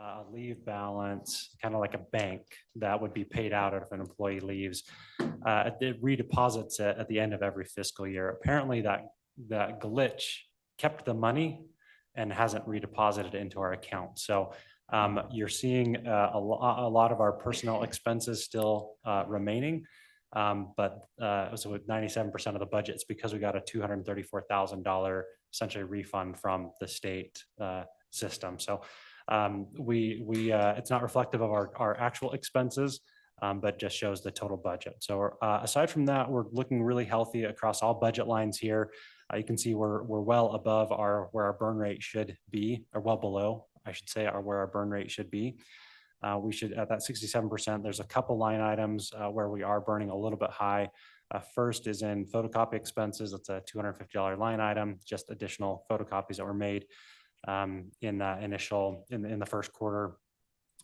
a leave balance, kind of like a bank that would be paid out if an employee leaves. It redeposits it at the end of every fiscal year. Apparently that glitch kept the money and hasn't redeposited into our account. So you're seeing a lot of our personnel expenses still remaining. But so with 97% of the budget, it's because we got a $234,000 essentially refund from the state system. So it's not reflective of our actual expenses, but just shows the total budget. So aside from that, we're looking really healthy across all budget lines here. You can see we're well above where our burn rate should be, or well below, I should say, or where our burn rate should be. We should, at that 67%, there's a couple line items where we are burning a little bit high. First is in photocopy expenses. It's a $250 line item, just additional photocopies that were made in the first quarter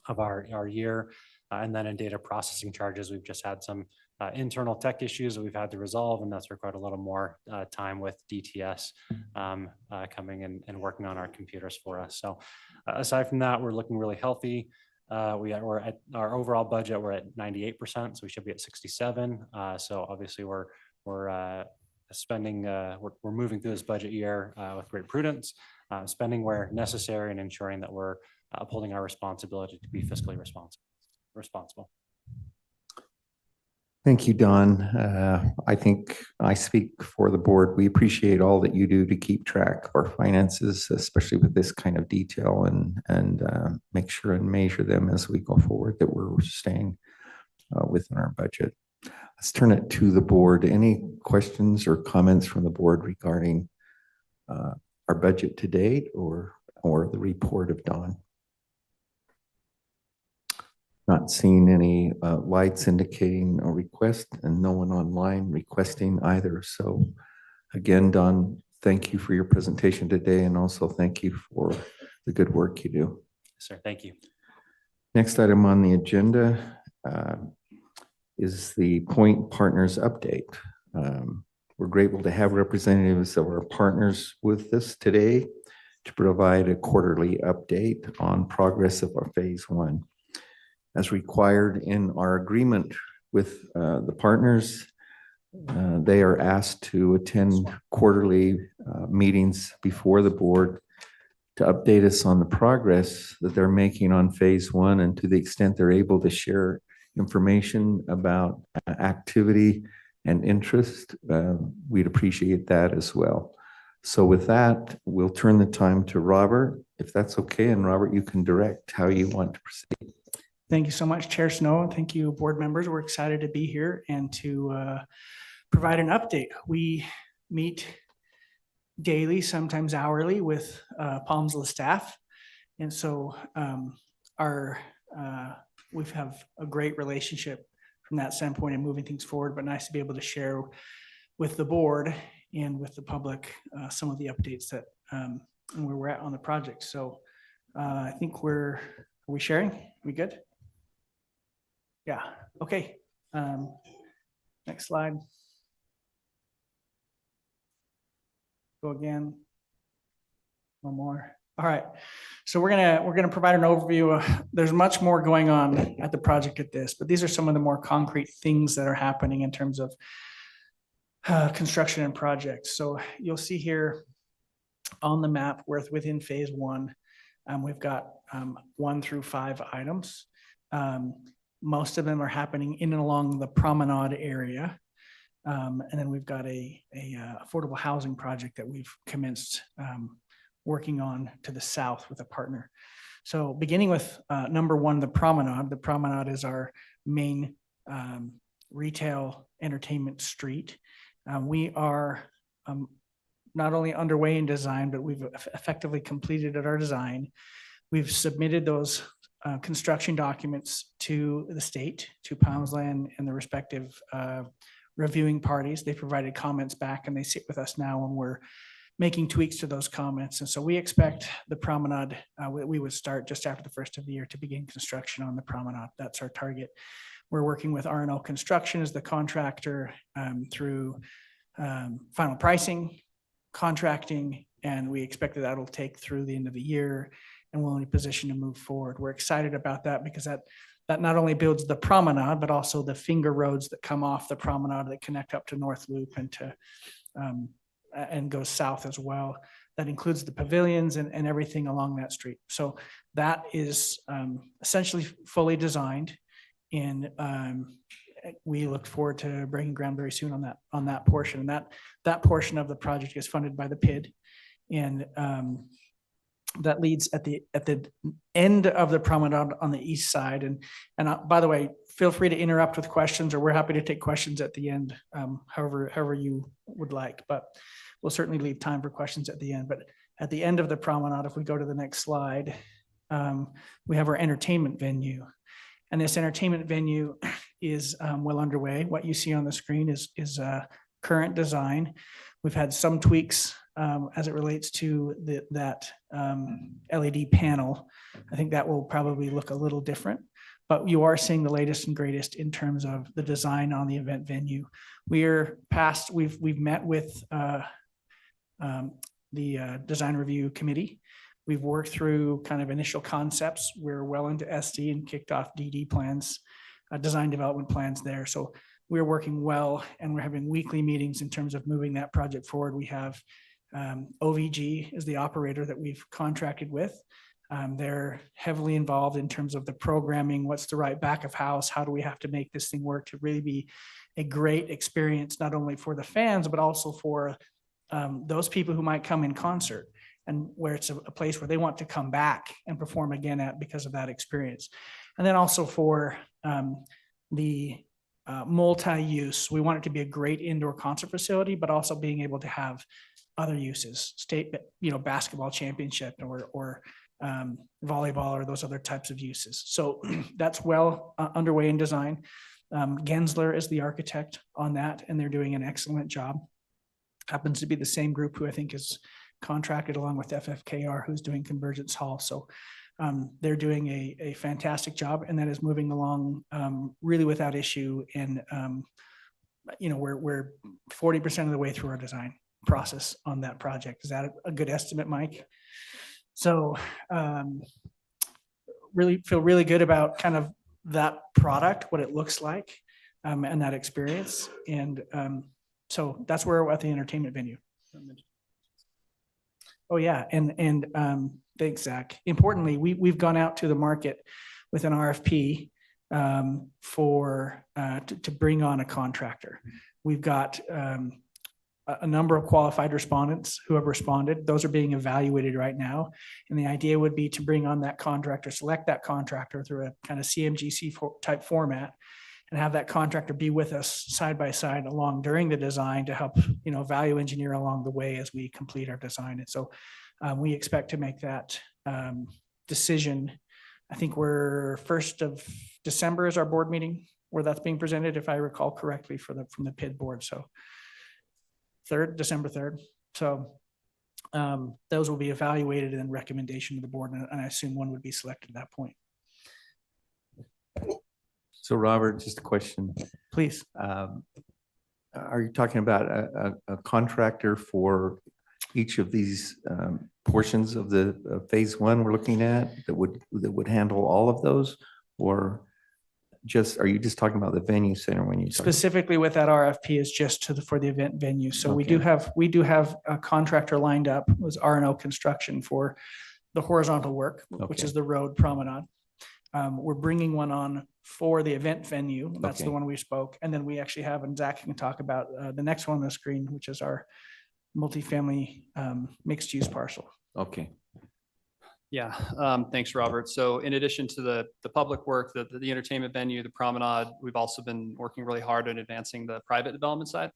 of our year. And then in data processing charges, we've just had some internal tech issues that we've had to resolve, and that's required a little more time with DTS coming in and working on our computers for us. So aside from that, we're looking really healthy. We're at our overall budget, we're at 98%, so we should be at 67. So obviously we're spending, we're moving through this budget year with great prudence, spending where necessary, and ensuring that we're upholding our responsibility to be fiscally responsible. Thank you, Don. I think I speak for the board. We appreciate all that you do to keep track of our finances, especially with this kind of detail, and make sure and measure them as we go forward, that we're staying within our budget. Let's turn it to the board. Any questions or comments from the board regarding our budget to date or the report of Don? Not seeing any lights indicating a request, and no one online requesting either. So again, Don, thank you for your presentation today, and also thank you for the good work you do. Yes, sir. Thank you. Next item on the agenda is the Point Partners update. We're grateful to have representatives of our partners with us today to provide a quarterly update on progress of our phase one. As required in our agreement with the partners, they are asked to attend quarterly meetings before the board to update us on the progress that they're making on phase one, and to the extent they're able to share information about activity and interest, we'd appreciate that as well. So with that, we'll turn the time to Robert, if that's okay. And Robert, you can direct how you want to proceed. Thank you so much, Chair Snow, and thank you, board members. We're excited to be here and to provide an update. We meet daily, sometimes hourly, with Palmsville staff, and so we have a great relationship from that standpoint and moving things forward. But nice to be able to share with the board and with the public some of the updates that and where we're at on the project. So I think are we sharing? We good? Yeah, okay. Next slide. Go again. One more. All right. So we're gonna provide an overview. There's much more going on at the project at this, but these are some of the more concrete things that are happening in terms of construction and projects. So you'll see here on the map within phase one, we've got 1 through 5 items. Most of them are happening in and along the promenade area. And then we've got a affordable housing project that we've commenced working on to the south with a partner. So beginning with number 1, the promenade. The promenade is our main retail entertainment street. We are not only underway in design, but we've effectively completed our design. We've submitted those construction documents to the state, to Palmsland and the respective reviewing parties. They provided comments back, and they sit with us now, and we're making tweaks to those comments. And so we expect the promenade, we would start just after the first of the year to begin construction on the promenade. That's our target. We're working with R&L Construction as the contractor through final pricing, contracting, and we expect that that'll take through the end of the year. and we're in a position to move forward. We're excited about that because that not only builds the promenade, but also the finger roads that come off the promenade that connect up to North Loop and to and goes south as well. That includes the pavilions and everything along that street. So that is essentially fully designed, and we look forward to breaking ground very soon on that portion. And that portion of the project is funded by the PID, and that leads at the end of the promenade on the east side. And by the way, feel free to interrupt with questions, or we're happy to take questions at the end, however you would like. But we'll certainly leave time for questions at the end. But at the end of the promenade, if we go to the next slide, we have our entertainment venue. And this entertainment venue is well underway. What you see on the screen is current design. We've had some tweaks as it relates to that LED panel. I think that will probably look a little different, but you are seeing the latest and greatest in terms of the design on the event venue. We've met with the design review committee. We've worked through kind of initial concepts. We're well into SD and kicked off DD plans, design development plans there. So we're working well, and we're having weekly meetings in terms of moving that project forward. We have OVG is the operator that we've contracted with. They're heavily involved in terms of the programming, what's the right back of house, how do we have to make this thing work to really be a great experience, not only for the fans, but also for those people who might come in concert, and where it's a place where they want to come back and perform again at because of that experience. And then also for the multi-use, we want it to be a great indoor concert facility, but also being able to have other uses, state, basketball championship or volleyball or those other types of uses. So that's well underway in design. Gensler is the architect on that, and they're doing an excellent job. Happens to be the same group who I think is contracted along with FFKR, who's doing Convergence Hall. So they're doing a fantastic job, and that is moving along really without issue. And we're 40% of the way through our design process on that project. Is that a good estimate, Mike? So really feel really good about kind of that product, what it looks like, and that experience. And so that's where we're at the entertainment venue. Oh yeah, and thanks, Zach. Importantly, we've gone out to the market with an RFP to bring on a contractor. We've got a number of qualified respondents who have responded. Those are being evaluated right now. And the idea would be to bring on that contractor, select that contractor through a kind of CMGC type format, and have that contractor be with us side by side along during the design to help, value engineer along the way as we complete our design. And so we expect to make that decision. I think we're 1st of December is our board meeting where that's being presented, if I recall correctly, from the PID board. So December 3rd. So those will be evaluated and recommendation to the board, and I assume one would be selected at that point. So Robert, just a question. Please. Are you talking about a contractor for each of these portions of the phase one we're looking at that would handle all of those? Or are you just talking about the venue center when you specifically with that RFP is just for the event venue? So okay. we do have a contractor lined up. It was R&O Construction for the horizontal work, which is the road promenade. We're bringing one on for the event venue. That's the one we spoke. And then we actually have, and Zach can talk about the next one on the screen, which is our multifamily mixed use parcel. Okay. Yeah, thanks, Robert. So in addition to the public work, the entertainment venue, the promenade, we've also been working really hard at advancing the private development side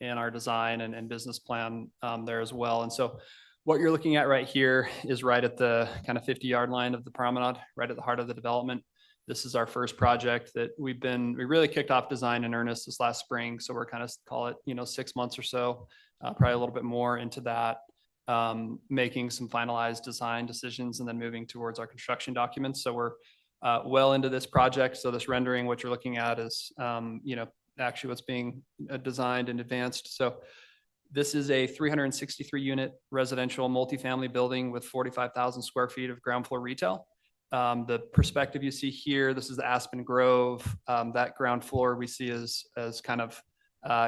and our design and business plan there as well. And so what you're looking at right here is right at the kind of 50-yard line of the promenade, right at the heart of the development. This is our first project that we really kicked off design in earnest this last spring. So we're kind of call it, 6 months or so, probably a little bit more into that, making some finalized design decisions and then moving towards our construction documents. So we're well into this project. So this rendering, what you're looking at is, actually what's being designed and advanced. So This is a 363 unit residential multifamily building with 45,000 square feet of ground floor retail. The perspective you see here, this is the Aspen Grove. That ground floor we see as kind of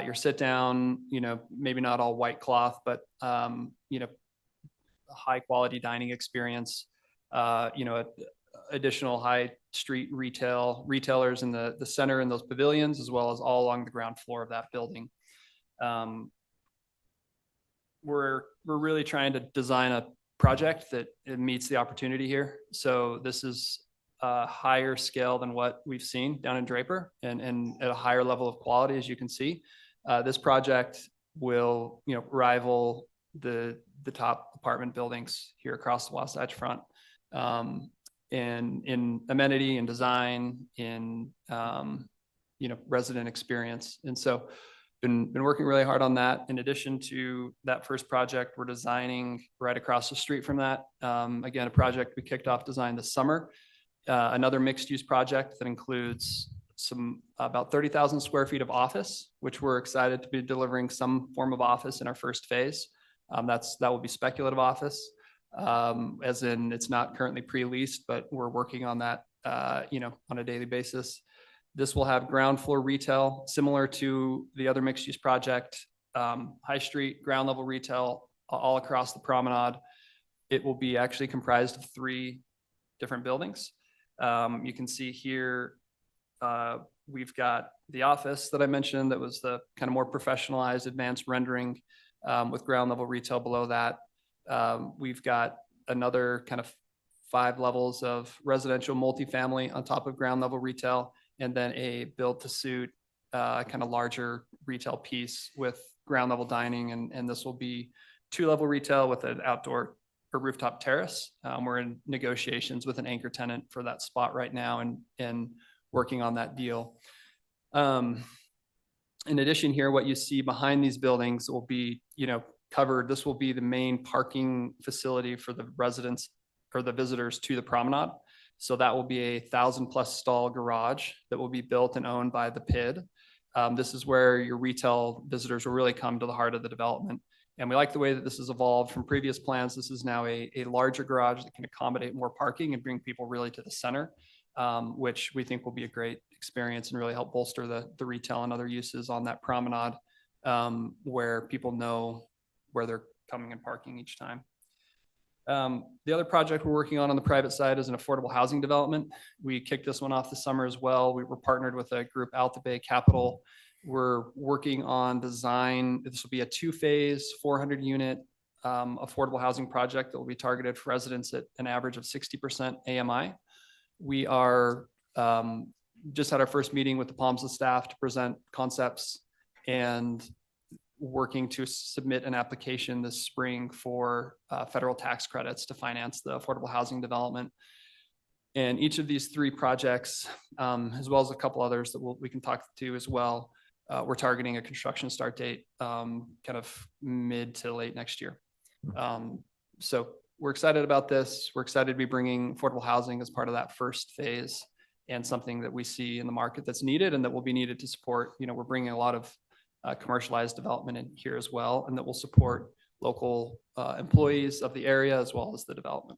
your sit down, maybe not all white cloth, but a high quality dining experience. Additional high street retailers in the center in those pavilions, as well as all along the ground floor of that building. We're really trying to design a project that it meets the opportunity here. So this is a higher scale than what we've seen down in Draper, and at a higher level of quality, as you can see. This project will, rival the top apartment buildings here across the Wasatch Front, in amenity and design, in resident experience. And so been working really hard on that. In addition to that first project, we're designing right across the street from that. Again, a project we kicked off design this summer. Another mixed use project that includes about 30,000 square feet of office, which we're excited to be delivering some form of office in our first phase. That will be speculative office, as in it's not currently pre-leased, but we're working on that, on a daily basis. This will have ground floor retail, similar to the other mixed use project, high street, ground level retail all across the promenade. It will be actually comprised of 3 different buildings. You can see here, we've got the office that I mentioned that was the kind of more professionalized advanced rendering, with ground level retail below that. We've got another kind of 5 levels of residential multifamily on top of ground level retail, and then a build to suit, kind of larger retail piece with ground level dining. And this will be 2-level retail with an outdoor or rooftop terrace. We're in negotiations with an anchor tenant for that spot right now, and working on that deal. In addition here, what you see behind these buildings will be, covered. This will be the main parking facility for the residents or the visitors to the promenade. So that will be a 1,000+ stall garage that will be built and owned by the PID. This is where your retail visitors will really come to the heart of the development. And we like the way that this has evolved from previous plans. This is now a larger garage that can accommodate more parking and bring people really to the center, which we think will be a great experience and really help bolster the retail and other uses on that promenade, where people know where they're coming and parking each time. The other project we're working on the private side is an affordable housing development. We kicked this one off this summer as well. We were partnered with a group, Alta Bay Capital. We're working on design. This will be a 2-phase, 400-unit affordable housing project that will be targeted for residents at an average of 60% AMI. We are just had our first meeting with the Palmsland staff to present concepts, and working to submit an application this spring for federal tax credits to finance the affordable housing development. And each of these 3 projects, as well as a couple others that we can talk to as well, we're targeting a construction start date kind of mid to late next year. So we're excited about this. We're excited to be bringing affordable housing as part of that first phase, and something that we see in the market that's needed and that will be needed to support. We're bringing a lot of commercialized development in here as well, and that will support local employees of the area as well as the development.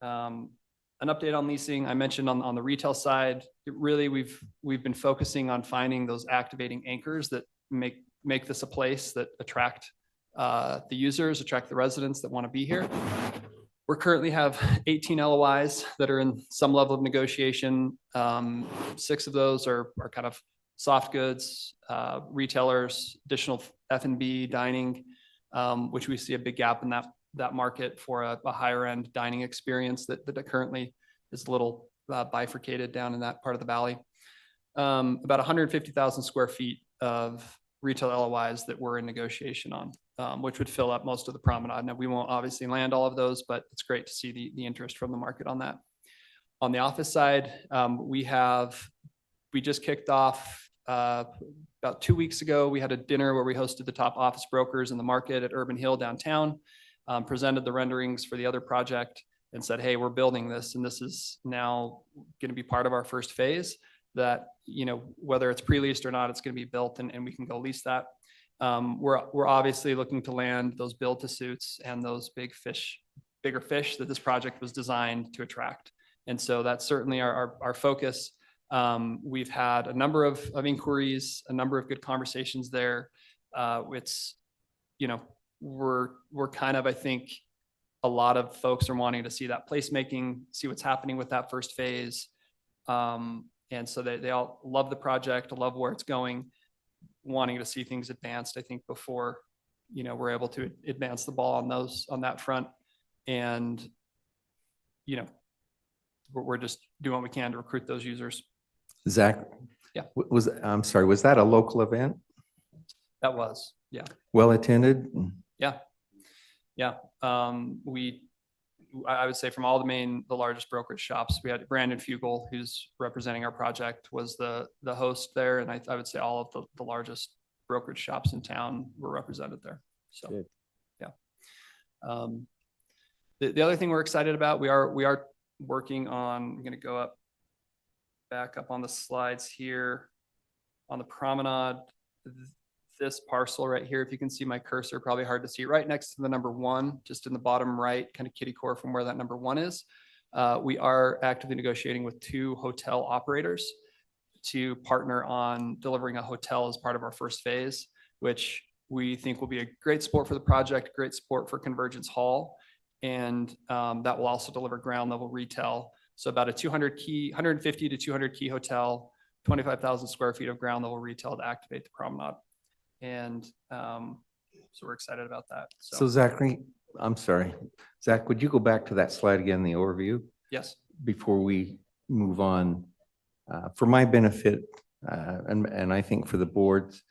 An update on leasing, I mentioned on the retail side, we've been focusing on finding those activating anchors that make this a place that attract the users, attract the residents that want to be here. We currently have 18 LOIs that are in some level of negotiation. 6 of those are kind of soft goods, retailers, additional F&B dining, which we see a big gap in that market for a higher end dining experience that currently is a little bifurcated down in that part of the valley. About 150,000 square feet of retail LOIs that we're in negotiation on, which would fill up most of the promenade. Now, we won't obviously land all of those, but it's great to see the interest from the market on that. On the office side, we just kicked off about 2 weeks ago. We had a dinner where we hosted the top office brokers in the market at Urban Hill downtown, presented the renderings for the other project, and said, hey, we're building this, and this is now going to be part of our first phase that, whether it's pre-leased or not, it's going to be built, and we can go lease that. We're obviously looking to land those build to suits and those bigger fish that this project was designed to attract. And so that's certainly our focus. We've had a number of inquiries, a number of good conversations there. It's, we're kind of, I think, a lot of folks are wanting to see that placemaking, see what's happening with that first phase. And so they all love the project, love where it's going, wanting to see things advanced, I think, before, we're able to advance the ball on that front. And, we're just doing what we can to recruit those users. Zach? Yeah. I'm sorry, was that a local event? That was, yeah. Well attended? Yeah. I would say from all the largest brokerage shops, we had Brandon Fugel, who's representing our project, was the host there. And I would say all of the largest brokerage shops in town were represented there. So, Good. yeah. The other thing we're excited about, we are working on, I'm going to go back up on the slides here on the promenade. This parcel right here, if you can see my cursor, probably hard to see, right next to the number 1, just in the bottom right, kind of kitty core from where that number 1 is. We are actively negotiating with 2 hotel operators to partner on delivering a hotel as part of our first phase, which we think will be a great support for the project, great support for Convergence Hall. And that will also deliver ground level retail. So about a 150 to 200 key hotel, 25,000 square feet of ground level retail to activate the promenade. And so we're excited about that. So Zachary, I'm sorry. Zach, would you go back to that slide again, the overview? Yes. Before we move on, for my benefit, and I think for the boards,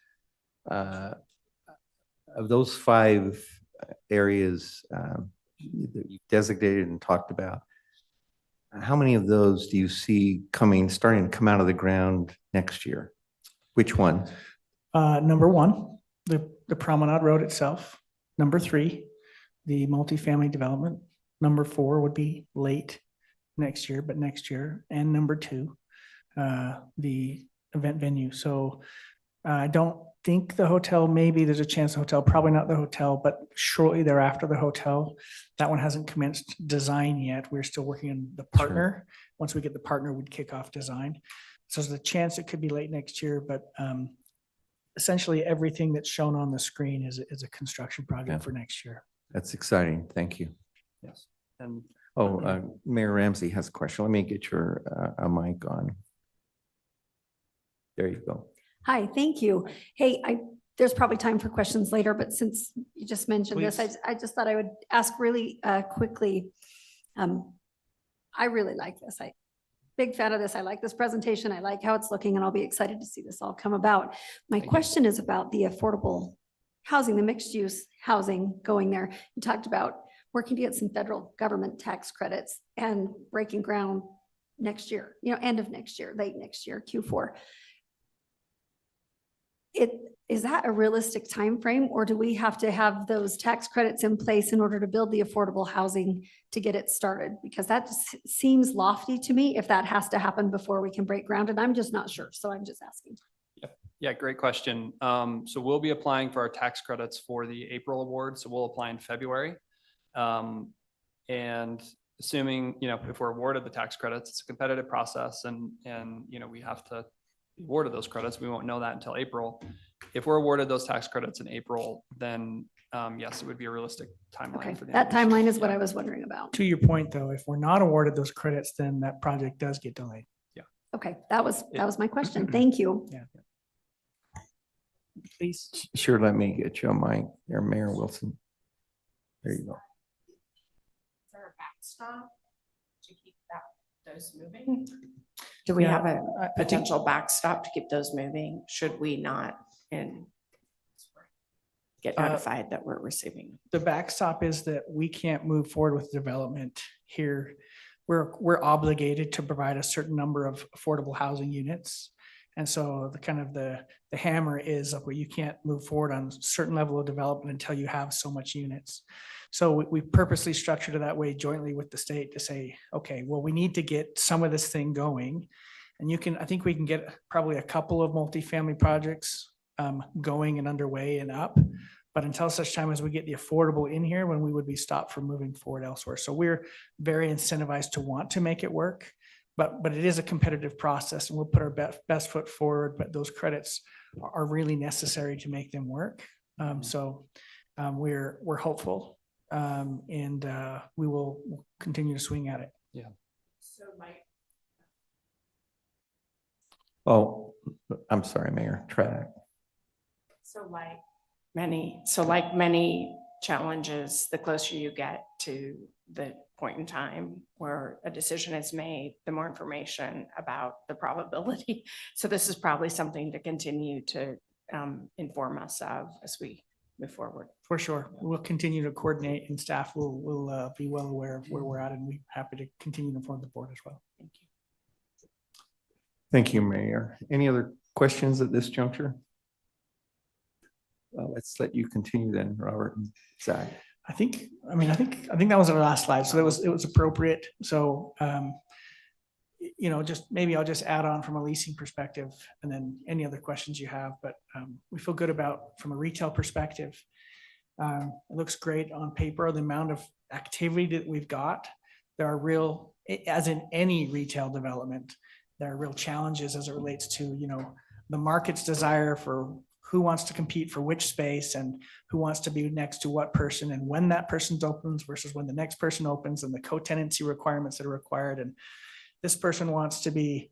of those 5 areas that you've designated and talked about, how many of those do you see starting to come out of the ground next year? Which one? Number 1, the Promenade Road itself. Number 3, the multifamily development. Number 4 would be late next year, but next year. And number 2, the event venue. So I don't think the hotel, maybe there's a chance the hotel, probably not the hotel, but shortly thereafter the hotel. That one hasn't commenced design yet. We're still working on the partner. Sure. Once we get the partner, we'd kick off design. So there's a chance it could be late next year, but essentially everything that's shown on the screen is a construction project for next year. That's exciting. Thank you. Yes. And Mayor Ramsey has a question. Let me get your mic on. There you go. Hi, thank you. Hey, there's probably time for questions later, but since you just mentioned Please. this, I just thought I would ask really quickly. I really like this. Big fan of this. I like this presentation. I like how it's looking, and I'll be excited to see this all come about. My question is about the affordable housing, the mixed use housing going there. You talked about working to get some federal government tax credits and breaking ground next year, end of next year, late next year, Q4. Is that a realistic time frame, or do we have to have those tax credits in place in order to build the affordable housing to get it started? Because that just seems lofty to me if that has to happen before we can break ground, and I'm just not sure. So I'm just asking. Yeah, great question. So we'll be applying for our tax credits for the April award. So we'll apply in February. And assuming, if we're awarded the tax credits, it's a competitive process, and we have to be awarded those credits. We won't know that until April. If we're awarded those tax credits in April, then yes, it would be a realistic timeline. Okay, for the that end of this year. timeline is what I was wondering about. To your point, though, if we're not awarded those credits, then that project does get delayed. Okay, that was my question. Thank you. Yeah. Please. Sure, let me get you a mic there, Mayor Wilson. There you go. Is there a backstop to keep those moving? Do we have a potential backstop to keep those moving? Should we not get notified that we're receiving? The backstop is that we can't move forward with development here. We're obligated to provide a certain number of affordable housing units. And so the hammer is where you can't move forward on a certain level of development until you have so much units. So we purposely structured it that way jointly with the state to say, okay, well, we need to get some of this thing going. And I think we can get probably a couple of multifamily projects going and underway and up. But until such time as we get the affordable in here, when we would be stopped from moving forward elsewhere. So we're very incentivized to want to make it work. But it is a competitive process and we'll put our best foot forward, but those credits are really necessary to make them work. We're hopeful and we will continue to swing at it. So like, Oh, I'm sorry, Mayor, track. so like many challenges, the closer you get to the point in time where a decision is made, the more information about the probability. So this is probably something to continue to inform us of as we move forward. For sure. We'll continue to coordinate and staff will be well aware of where we're at and we're happy to continue to inform the board as well. Thank you. Thank you, Mayor. Any other questions at this juncture? Well, let's let you continue then, Robert and Zach. I think that was our last slide. So it was appropriate. So, just maybe I'll just add on from a leasing perspective and then any other questions you have, but we feel good about from a retail perspective. It looks great on paper, the amount of activity that we've got. There are real, as in any retail development, there are real challenges as it relates to, the market's desire for who wants to compete for which space and who wants to be next to what person and when that person opens versus when the next person opens and the co-tenancy requirements that are required. And this person wants the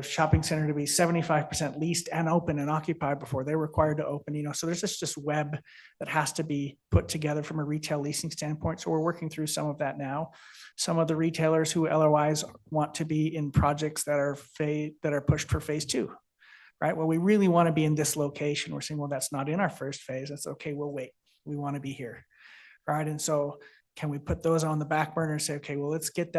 shopping center to be 75% leased and open and occupied before they're required to open, so there's just web that has to be put together from a retail leasing standpoint. So we're working through some of that now. Some of the retailers who LOIs want to be in projects that are pushed for phase 2. Right? Well, we really want to be in this location. We're saying, well, that's not in our first phase. That's okay. We'll wait. We want to be here. Right. And so can we put those on the back burner and say, okay, well, let's keep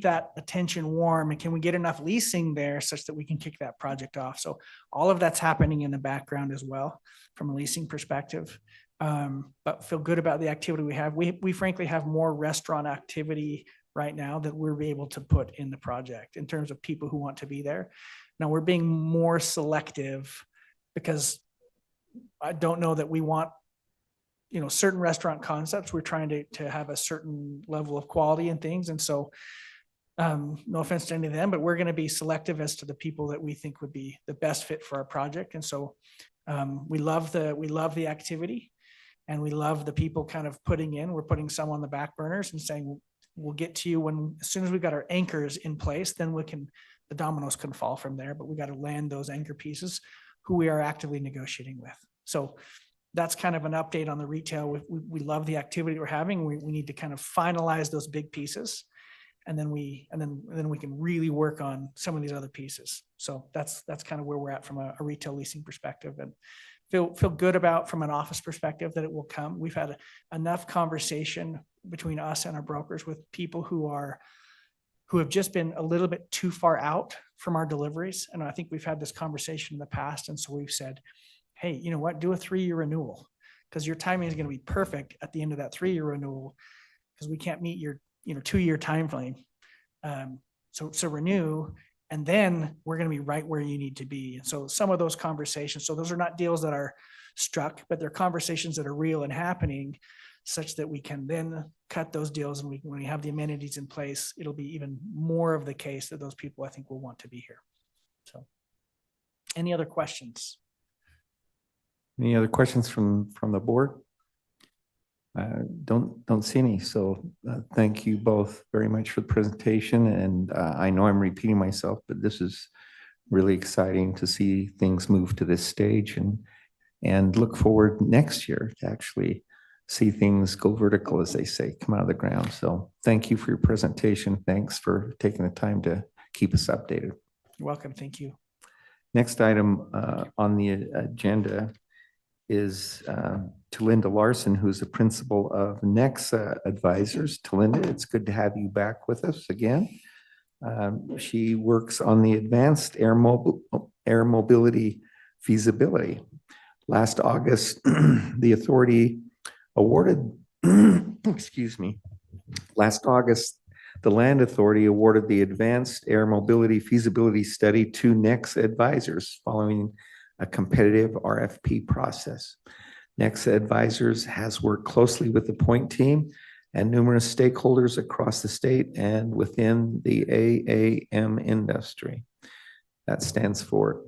that attention warm. And can we get enough leasing there such that we can kick that project off? So all of that's happening in the background as well from a leasing perspective. But feel good about the activity we have. We frankly have more restaurant activity right now that we're able to put in the project in terms of people who want to be there. Now we're being more selective because I don't know that we want, certain restaurant concepts. We're trying to have a certain level of quality and things. And so no offense to any of them, but we're going to be selective as to the people that we think would be the best fit for our project. And so we love the activity and we love the people kind of putting in. We're putting some on the back burners and saying, we'll get to you as soon as we've got our anchors in place, then the dominoes can fall from there, but we got to land those anchor pieces who we are actively negotiating with. So that's kind of an update on the retail. We love the activity we're having. We need to kind of finalize those big pieces. And then we can really work on some of these other pieces. So that's kind of where we're at from a retail leasing perspective, and feel good about from an office perspective that it will come. We've had enough conversation between us and our brokers with people who have just been a little bit too far out from our deliveries. And I think we've had this conversation in the past. And so we've said, hey, you know what, do a 3-year renewal because your timing is going to be perfect at the end of that 3-year renewal because we can't meet your 2-year time frame. So renew, and then we're going to be right where you need to be. And so some of those conversations, so those are not deals that are struck, but they're conversations that are real and happening such that we can then cut those deals. And when we have the amenities in place, it'll be even more of the case that those people I think will want to be here. So any other questions? Any other questions from the board? Don't see any. So thank you both very much for the presentation. And I know I'm repeating myself, but this is really exciting to see things move to this stage and look forward next year to actually see things go vertical, as they say, come out of the ground. So thank you for your presentation. Thanks for taking the time to keep us updated. You're welcome. Thank you. Next item on the agenda is to Linda Larson, who's the principal of Nexa Advisors. To Linda, it's good to have you back with us again. She works on the advanced air mobility feasibility. Last August, the authority awarded, last August, the Land Authority awarded the advanced air mobility feasibility study to Nexa Advisors following a competitive RFP process. Nexa Advisors has worked closely with the Point team and numerous stakeholders across the state and within the AAM industry. That stands for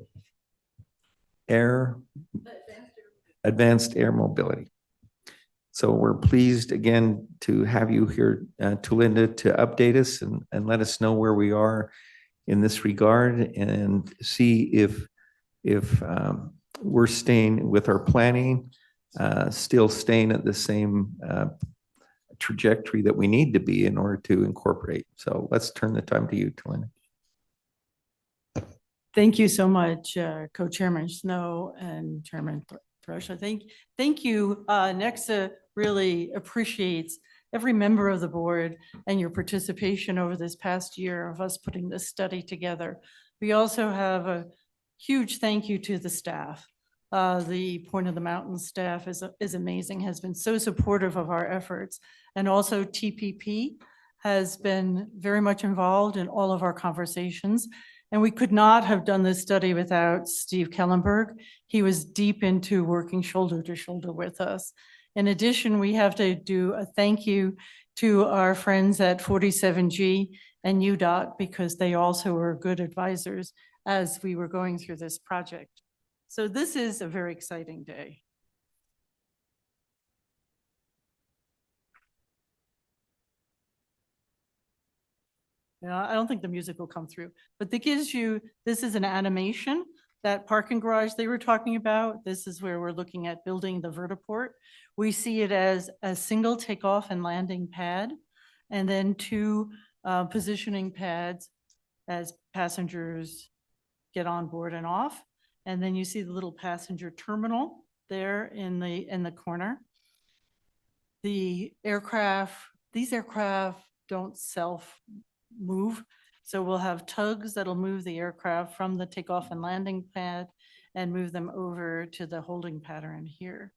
Advanced Air Mobility. So we're pleased again to have you here, Tulinda, to update us and let us know where we are in this regard and see if we're staying with our planning, still staying at the same trajectory that we need to be in order to incorporate. So let's turn the time to you, Tulinda. Thank you so much, Co-Chairman Snow and Chairman Thrush. Thank you. Nexa really appreciates every member of the board and your participation over this past year of us putting this study together. We also have a huge thank you to the staff. The Point of the Mountains staff is amazing, has been so supportive of our efforts. And also TPP has been very much involved in all of our conversations. And we could not have done this study without Steve Kellenberg. He was deep into working shoulder to shoulder with us. In addition, we have to do a thank you to our friends at 47G and UDOT because they also were good advisors as we were going through this project. So this is a very exciting day. Yeah, I don't think the music will come through, but this is an animation, that parking garage they were talking about. This is where we're looking at building the vertiport. We see it as a single takeoff and landing pad, and then two positioning pads as passengers get on board and off. And then you see the little passenger terminal there in the corner. These aircraft don't self-move. So we'll have tugs that'll move the aircraft from the takeoff and landing pad and move them over to the holding pattern here.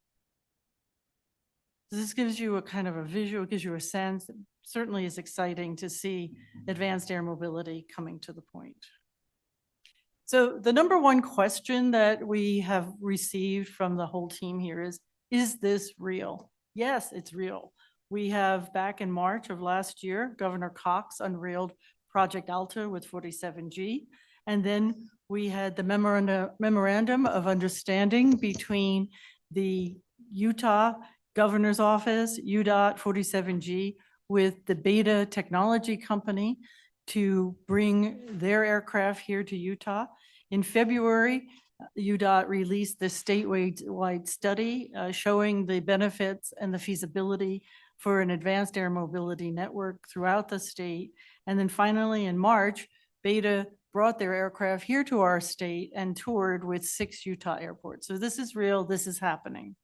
This gives you a kind of a visual, gives you a sense. It certainly is exciting to see advanced air mobility coming to the point. So the number one question that we have received from the whole team here is this real? Yes, it's real. We have, back in March of last year, Governor Cox unveiled Project Alta with 47G. And then we had the memorandum of understanding between the Utah Governor's Office, UDOT, 47G, with the Beta Technology Company to bring their aircraft here to Utah. In February, UDOT released the statewide study showing the benefits and the feasibility for an advanced air mobility network throughout the state. And then finally in March, Beta brought their aircraft here to our state and toured with 6 Utah airports. So this is real, this is happening.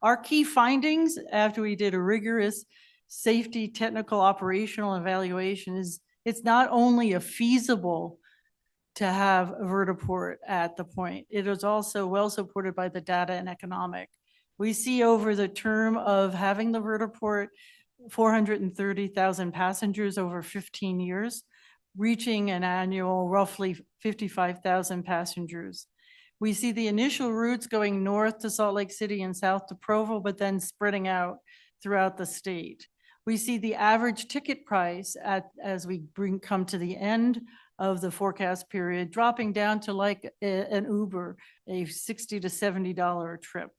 Our key findings after we did a rigorous safety, technical, operational evaluation is it's not only feasible to have a vertiport at the point, it is also well supported by the data and economic. We see over the term of having the vertiport, 430,000 passengers over 15 years, reaching an annual roughly 55,000 passengers. We see the initial routes going north to Salt Lake City and south to Provo, but then spreading out throughout the state. We see the average ticket price as we come to the end of the forecast period, dropping down to like an Uber, a $60 to $70 trip.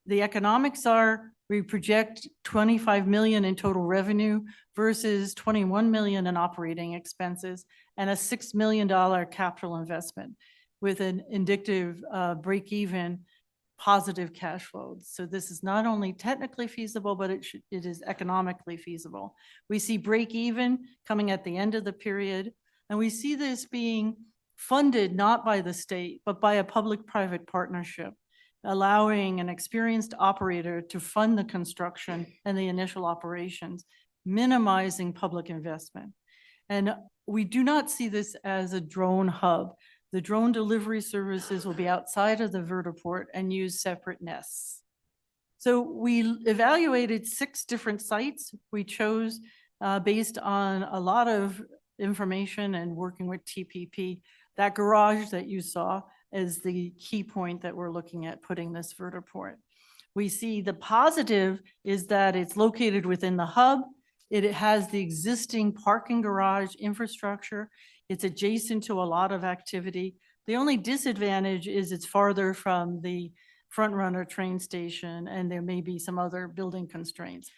The economics are, we project 25 million in total revenue versus 21 million in operating expenses and a $6 million capital investment with an indicative break-even positive cash flows. So this is not only technically feasible, but it is economically feasible. We see break-even coming at the end of the period, and we see this being funded not by the state, but by a public-private partnership, allowing an experienced operator to fund the construction and the initial operations, minimizing public investment. And we do not see this as a drone hub. The drone delivery services will be outside of the vertiport and use separate nests. So we evaluated 6 different sites. We chose based on a lot of information and working with TPP, that garage that you saw, is the key point that we're looking at putting this vertiport. We see the positive is that it's located within the hub. It has the existing parking garage infrastructure. It's adjacent to a lot of activity. The only disadvantage is it's farther from the Front Runner train station, and there may be some other building constraints.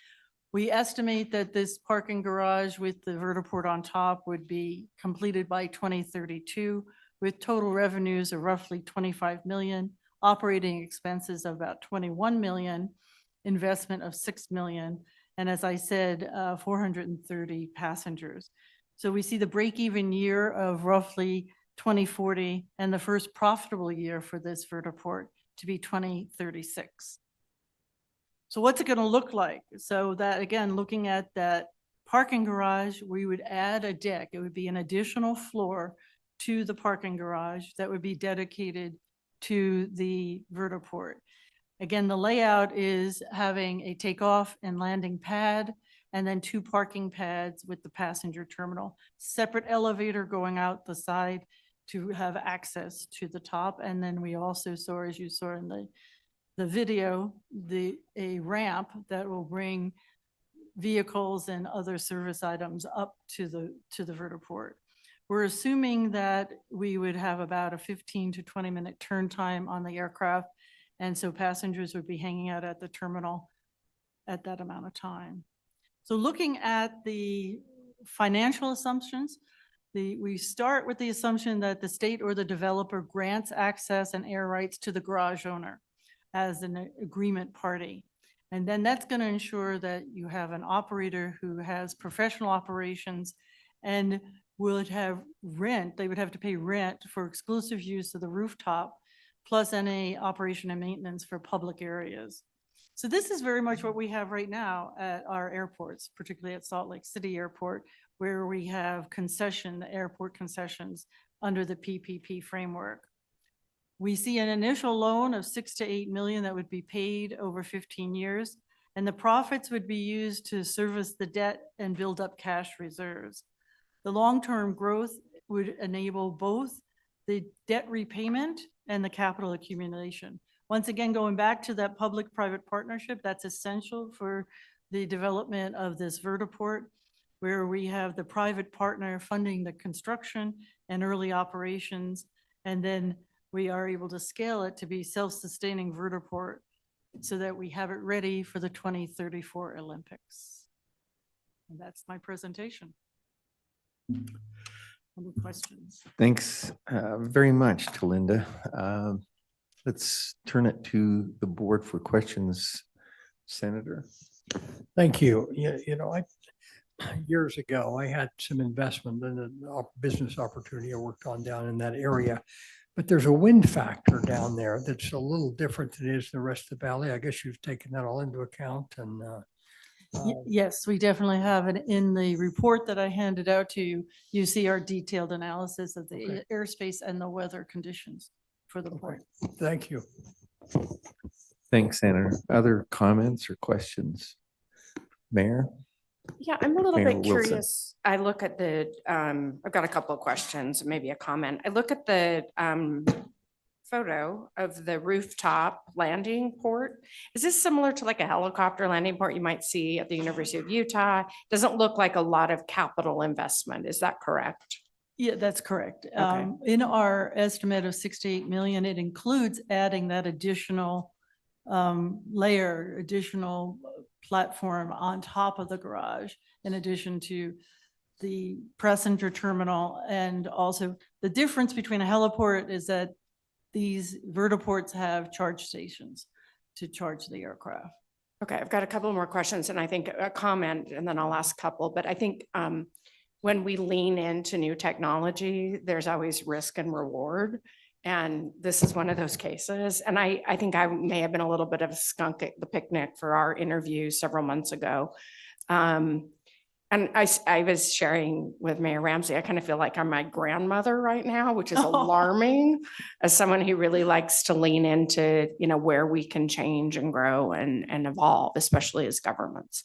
We estimate that this parking garage with the vertiport on top would be completed by 2032, with total revenues of roughly 25 million, operating expenses of about 21 million, investment of 6 million, and as I said, 430 passengers. So we see the break-even year of roughly 2040 and the first profitable year for this vertiport to be 2036. So what's it going to look like? So that, again, looking at that parking garage, we would add a deck. It would be an additional floor to the parking garage that would be dedicated to the vertiport. Again, the layout is having a takeoff and landing pad, and then 2 parking pads with the passenger terminal, separate elevator going out the side to have access to the top. And then we also saw, as you saw in the video, a ramp that will bring vehicles and other service items up to the vertiport. We're assuming that we would have about a 15 to 20 minute turn time on the aircraft. And so passengers would be hanging out at the terminal at that amount of time. So looking at the financial assumptions, we start with the assumption that the state or the developer grants access and air rights to the garage owner as an agreement party. And then that's going to ensure that you have an operator who has professional operations and would have rent. They would have to pay rent for exclusive use of the rooftop, plus any operation and maintenance for public areas. So this is very much what we have right now at our airports, particularly at Salt Lake City Airport, where we have airport concessions under the PPP framework. We see an initial loan of 6 to 8 million that would be paid over 15 years, and the profits would be used to service the debt and build up cash reserves. The long-term growth would enable both the debt repayment and the capital accumulation. Once again, going back to that public-private partnership, that's essential for the development of this vertiport, where we have the private partner funding the construction and early operations, and then we are able to scale it to be self-sustaining vertiport so that we have it ready for the 2034 Olympics. And that's my presentation. Any questions? Thanks very much to Linda. Let's turn it to the board for questions. Senator? Thank you. Years ago, I had some investment in a business opportunity I worked on down in that area. But there's a wind factor down there that's a little different than it is in the rest of the valley. I guess you've taken that all into account and Yes, we definitely have it in the report that I handed out to you. You see our detailed analysis of the airspace and the weather conditions for the port. thank you. Thanks, Senator. Other comments or questions? Mayor? Yeah, I'm a little Mayor bit Wilson. curious. I look at I've got a couple of questions, maybe a comment. I look at the photo of the rooftop landing port. Is this similar to like a helicopter landing port you might see at the University of Utah? Doesn't look like a lot of capital investment. Is that correct? Yeah, that's correct. In our estimate of 6 to 8 million, it includes adding that additional additional platform on top of the garage, in addition to the passenger terminal. And also the difference between a heliport is that these vertiports have charge stations to charge the aircraft. Okay, I've got a couple more questions and I think a comment and then I'll ask a couple, but I think when we lean into new technology, there's always risk and reward. And this is one of those cases. And I think I may have been a little bit of a skunk at the picnic for our interview several months ago. And I was sharing with Mayor Ramsey, I kind of feel like I'm my grandmother right now, which is alarming as someone who really likes to lean into, where we can change and grow and evolve, especially as governments.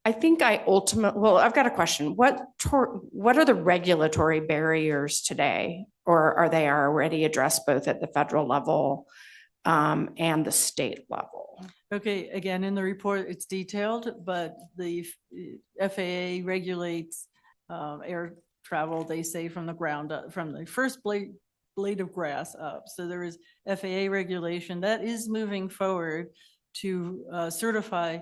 I think well, I've got a question. What are the regulatory barriers today? Or are they already addressed both at the federal level and the state level? Okay, again, in the report, it's detailed, but the FAA regulates air travel, they say, from the ground up, from the first blade of grass up. So there is FAA regulation that is moving forward to certify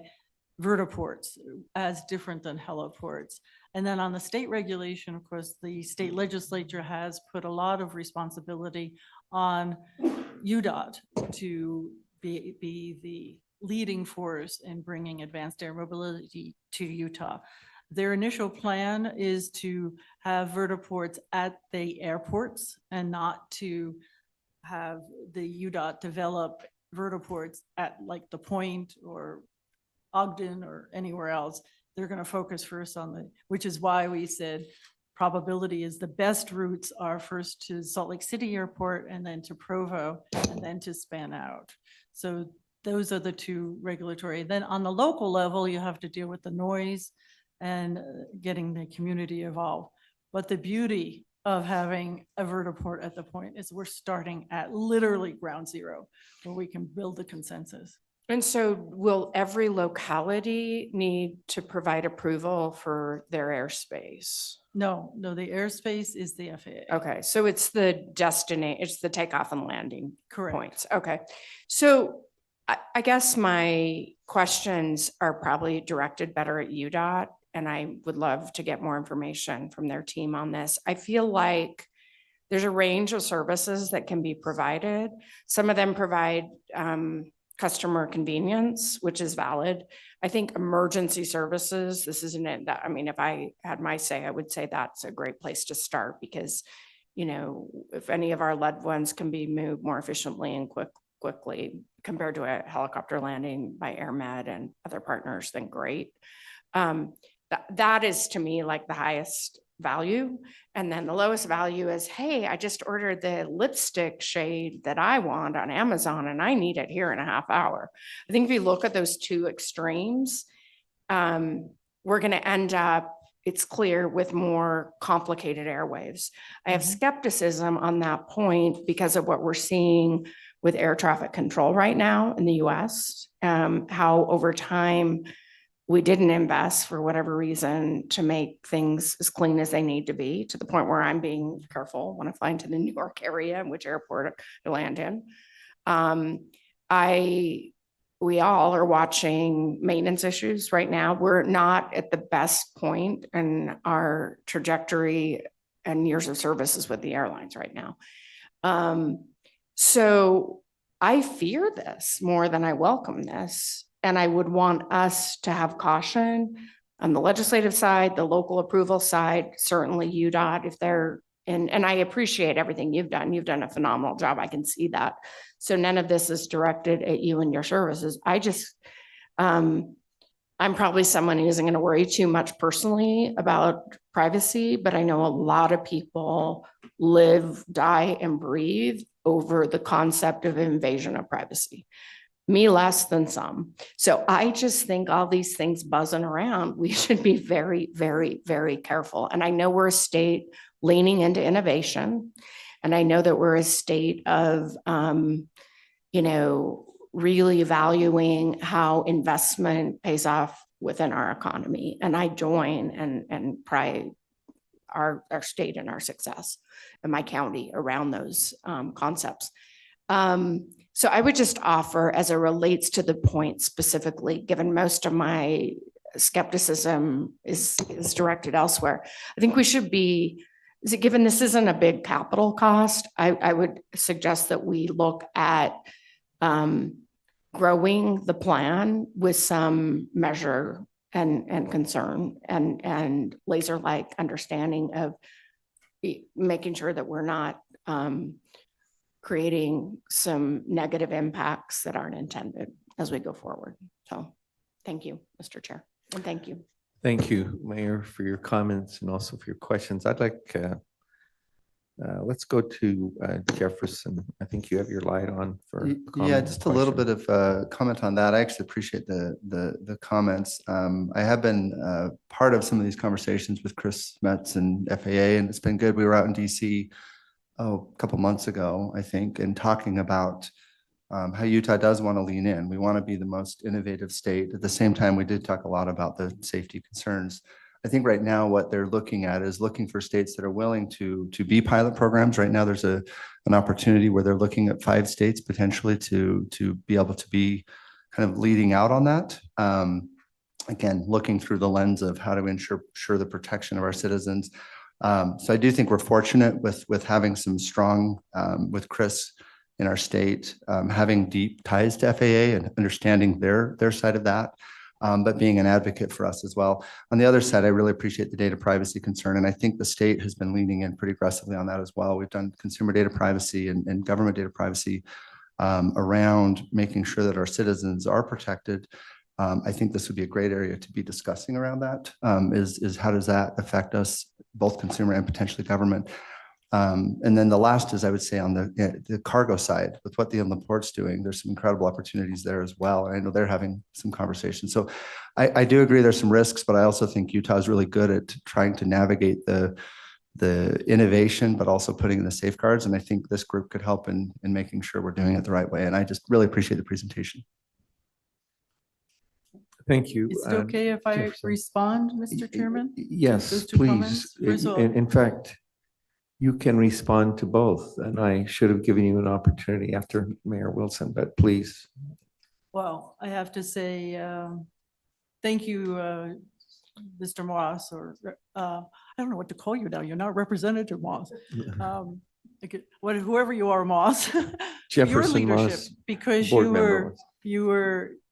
vertiports as different than heliports. And then on the state regulation, of course, the state legislature has put a lot of responsibility on UDOT to be the leading force in bringing advanced air mobility to Utah. Their initial plan is to have vertiports at the airports and not to have the UDOT develop vertiports at like the Point or Ogden or anywhere else. They're going to focus first on which is why we said probability is the best routes are first to Salt Lake City Airport and then to Provo and then to span out. So those are the two regulatory. Then on the local level, you have to deal with the noise and getting the community involved. But the beauty of having a vertiport at the Point is we're starting at literally ground zero where we can build the consensus. And so will every locality need to provide approval for their airspace? No, the airspace is the FAA. Okay, so it's the destination, it's the takeoff and landing Correct. points. Okay, so I guess my questions are probably directed better at UDOT, and I would love to get more information from their team on this. I feel like there's a range of services that can be provided. Some of them provide customer convenience, which is valid. I think emergency services, this isn't it. I mean, if I had my say, I would say that's a great place to start because, you know, if any of our loved ones can be moved more efficiently and quickly compared to a helicopter landing by AirMed and other partners, then great. That is to me like the highest value. And then the lowest value is, hey, I just ordered the lipstick shade that I want on Amazon and I need it here in a half hour. I think if you look at those two extremes, we're going to end up, it's clear, with more complicated airwaves. I have skepticism on that point because of what we're seeing with air traffic control right now in the US, how over time we didn't invest for whatever reason to make things as clean as they need to be, to the point where I'm being careful when I fly into the New York area and which airport to land in. We all are watching maintenance issues right now. We're not at the best point in our trajectory and years of services with the airlines right now. So I fear this more than I welcome this. And I would want us to have caution on the legislative side, the local approval side, certainly UDOT, if they're in, and I appreciate everything you've done. You've done a phenomenal job. I can see that. So none of this is directed at you and your services. I just, I'm probably someone who isn't going to worry too much personally about privacy, but I know a lot of people live, die, and breathe over the concept of invasion of privacy. Me less than some. So I just think all these things buzzing around, we should be very, very, very careful. And I know we're a state leaning into innovation. And I know that we're a state of, you know, really valuing how investment pays off within our economy. And I join and pride our state and our success in my county around those concepts. So I would just offer, as it relates to the Point specifically, given most of my skepticism is directed elsewhere, I think we should be, given this isn't a big capital cost, I would suggest that we look at growing the plan with some measure and concern and laser-like understanding of making sure that we're not creating some negative impacts that aren't intended as we go forward. So thank you, Mr. Chair, and thank you. Thank you, Mayor, for your comments and also for your questions. I'd like Let's go to Jefferson. I think you have your light on for. Yeah, comment, just a little question. bit of comment on that. I actually appreciate the comments. I have been part of some of these conversations with Chris Metz and FAA, and it's been good. We were out in DC a couple months ago, I think, and talking about how Utah does want to lean in. We want to be the most innovative state. At the same time, we did talk a lot about the safety concerns. I think right now what they're looking at is looking for states that are willing to be pilot programs. Right now, there's an opportunity where they're looking at 5 states potentially to be able to be kind of leading out on that. Again, looking through the lens of how to ensure the protection of our citizens. So I do think we're fortunate with having some strong, with Chris in our state, having deep ties to FAA and understanding their side of that. But being an advocate for us as well. On the other side, I really appreciate the data privacy concern. And I think the state has been leaning in pretty aggressively on that as well. We've done consumer data privacy and government data privacy around making sure that our citizens are protected. I think this would be a great area to be discussing around that, is how does that affect us, both consumer and potentially government. And then the last is, I would say, on the cargo side, with what the inland port's doing, there's some incredible opportunities there as well. And I know they're having some conversations. So I do agree there's some risks, but I also think Utah is really good at trying to navigate the innovation, but also putting in the safeguards. And I think this group could help in making sure we're doing it the right way. And I just really appreciate the presentation. Thank you. Is it okay if I Jefferson. respond, Mr. Chairman? Yes, Those two please. comments? First of all- In fact, you can respond to both, and I should have given you an opportunity after Mayor Wilson, but please. Well, I have to say, thank you, Mr. Moss, or I don't know what to call you now. You're not Representative Moss. Whoever you are, Moss. Your Jefferson leadership, Moss, because board you member.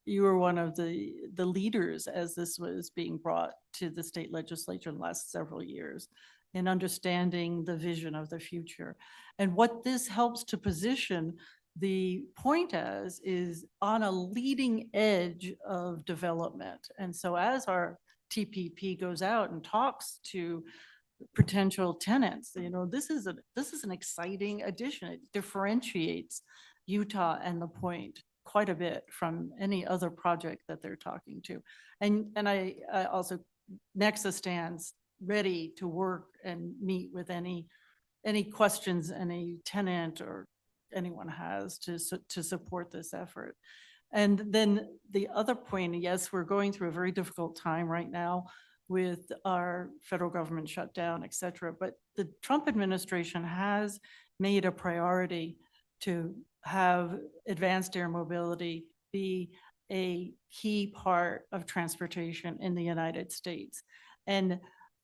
were one of the leaders as this was being brought to the state legislature in the last several years, in understanding the vision of the future. And what this helps to position the point as is on a leading edge of development. And so as our TPP goes out and talks to potential tenants, this is an exciting addition. It differentiates Utah and the point quite a bit from any other project that they're talking to. And I also, Nexa stands ready to work and meet with any questions any tenant or anyone has to support this effort. And then the other point, yes, we're going through a very difficult time right now with our federal government shutdown, et cetera, but the Trump administration has made a priority to have advanced air mobility be a key part of transportation in the United States. And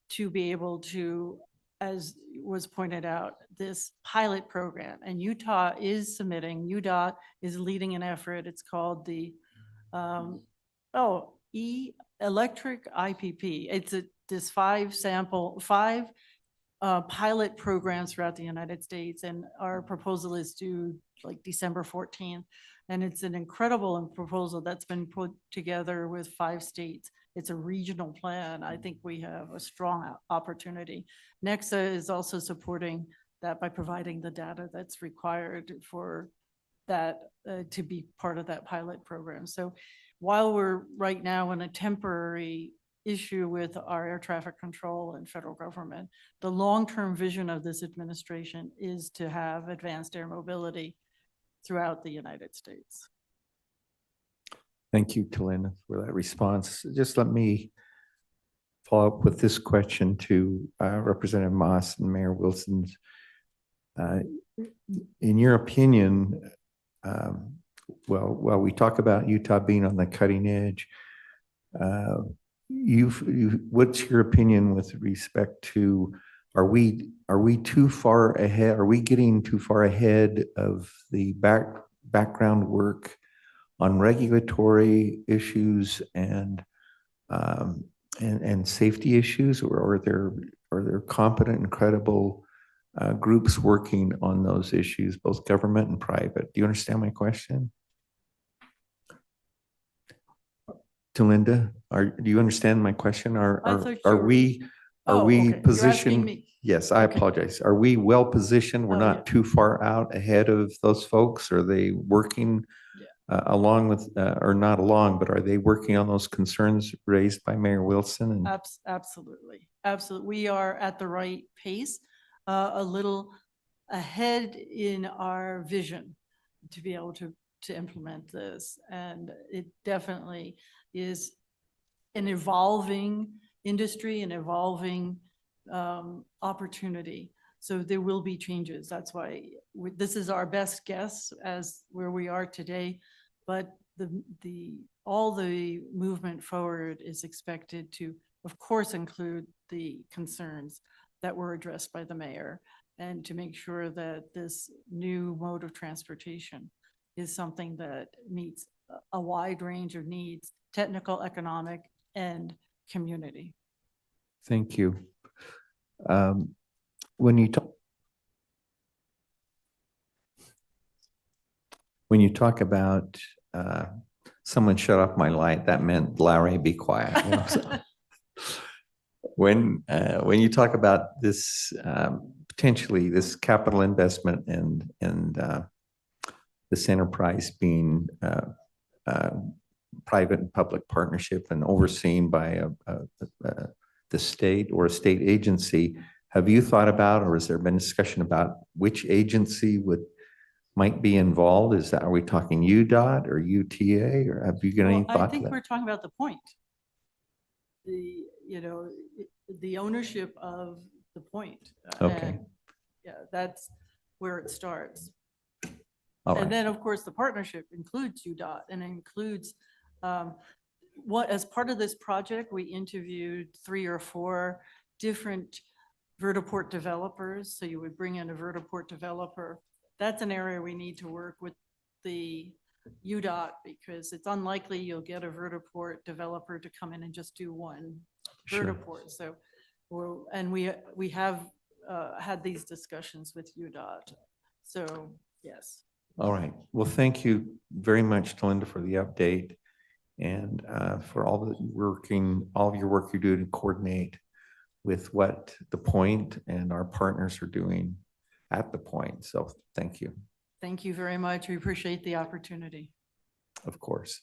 to be able to, as was pointed out, this pilot program, and Utah is submitting, UDOT is leading an effort. It's called the electric IPP. It's this 5 pilot programs throughout the United States, and our proposal is due like December 14th. And it's an incredible proposal that's been put together with 5 states. It's a regional plan. I think we have a strong opportunity. Nexa is also supporting that by providing the data that's required for that to be part of that pilot program. So while we're right now in a temporary issue with our air traffic control and federal government, the long-term vision of this administration is to have advanced air mobility throughout the United States. Thank you, Talina, for that response. Just let me follow up with this question to Representative Moss and Mayor Wilson. In your opinion, while we talk about Utah being on the cutting edge, what's your opinion with respect to, are we too far ahead? Are we getting too far ahead of the background work on regulatory issues and safety issues, or are there competent and credible groups working on those issues, both government and private? Do you understand my question? To Linda, do you understand my question? Are we okay. You're asking positioned? me. Yes, I apologize. Are we well positioned? We're Oh, yeah. not too far out ahead of those folks? Are they working along with, or not along, but are they working on those concerns raised by Mayor Wilson? And Absolutely, absolutely. We are at the right pace, a little ahead in our vision to be able to implement this. And it definitely is an evolving industry, an evolving opportunity. So there will be changes. That's why this is our best guess as where we are today. But all the movement forward is expected to, of course, include the concerns that were addressed by the mayor, and to make sure that this new mode of transportation is something that meets a wide range of needs, technical, economic, and community. thank you. When you talk about someone shut off my light, that meant Larry, be quiet. You know, so. When you talk about this potentially this capital investment and this enterprise being private and public partnership and overseen by the state or a state agency, have you thought about, or has there been discussion about which agency might be involved? Are we talking UDOT or UTA, or have you got any Well, I thought to think that? we're talking about the point. The ownership of the point. Okay. And, yeah, that's where it starts. All And right. then, of course, the partnership includes UDOT and includes as part of this project, we interviewed 3 or 4 different vertiport developers. So you would bring in a vertiport developer. That's an area we need to work with the UDOT, because it's unlikely you'll get a vertiport developer to come in and just do one Sure. vertiport. So, we have had these discussions with UDOT. So, yes. All right. Well, thank you very much, Linda, for the update and for all of your work you do to coordinate with what the point and our partners are doing at the point. So thank you, Thank you very much. We appreciate the opportunity. of course.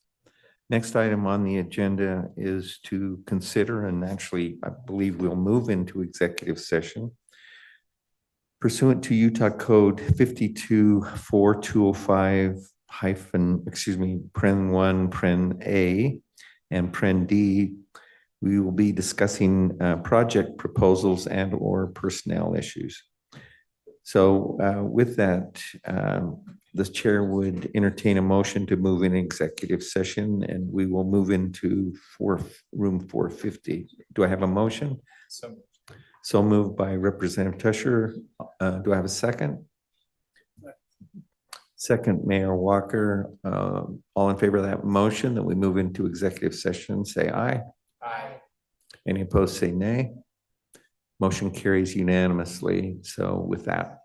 Next item on the agenda is to consider, and actually, I believe we'll move into executive session pursuant to Utah Code 524205 Pren 1, Pren A, and Pren D. We will be discussing project proposals and or personnel issues. So with that, the chair would entertain a motion to move in executive session, and we will move into room 450. Do I have a motion? So moved by Representative Tusher. Do I have a second? Second, Mayor Walker. All in favor of that motion that we move into executive session, say aye. Aye. Any opposed, say nay. Motion carries unanimously. So with that,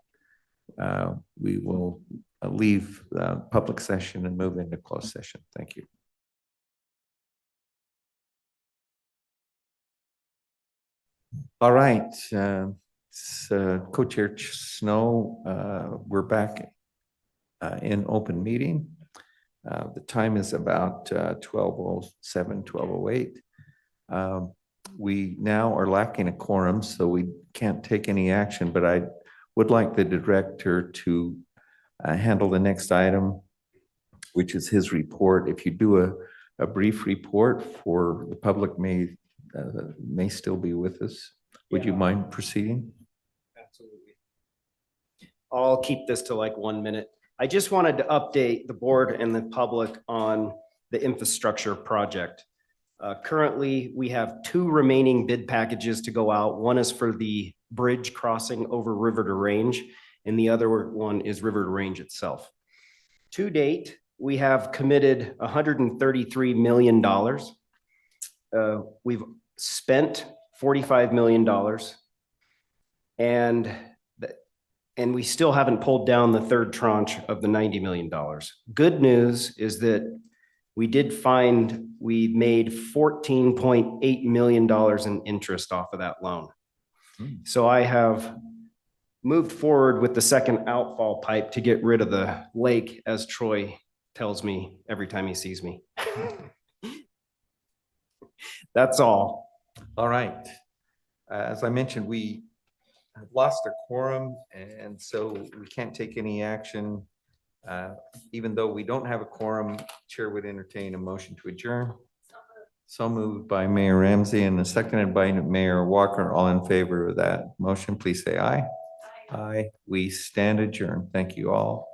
we will leave public session and move into closed session. Thank you. All right, Co-Chair Snow, we're back in open meeting. The time is about 12:07, 12:08. We now are lacking a quorum, so we can't take any action, but I would like the director to handle the next item, which is his report. If you do a brief report for the public may still be with us. Would you mind proceeding? Absolutely. I'll keep this to like 1 minute. I just wanted to update the board and the public on the infrastructure project. Currently, we have 2 remaining bid packages to go out. One is for the bridge crossing over River to Range, and the other one is River to Range itself. To date, we have committed $133 million. We've spent $45 million. And we still haven't pulled down the 3rd tranche of the $90 million. Good news is that we did find we made $14.8 million in interest off of that loan. So I have moved forward with the second outfall pipe to get rid of the lake, as Troy tells me every time he sees me. That's all. All right. As I mentioned, we have lost a quorum, and so we can't take any action. Even though we don't have a quorum, Chair would entertain a motion to adjourn. So moved by Mayor Ramsey and seconded by Mayor Walker. All in favor of that motion, please say aye. Aye. We stand adjourned. Thank you all.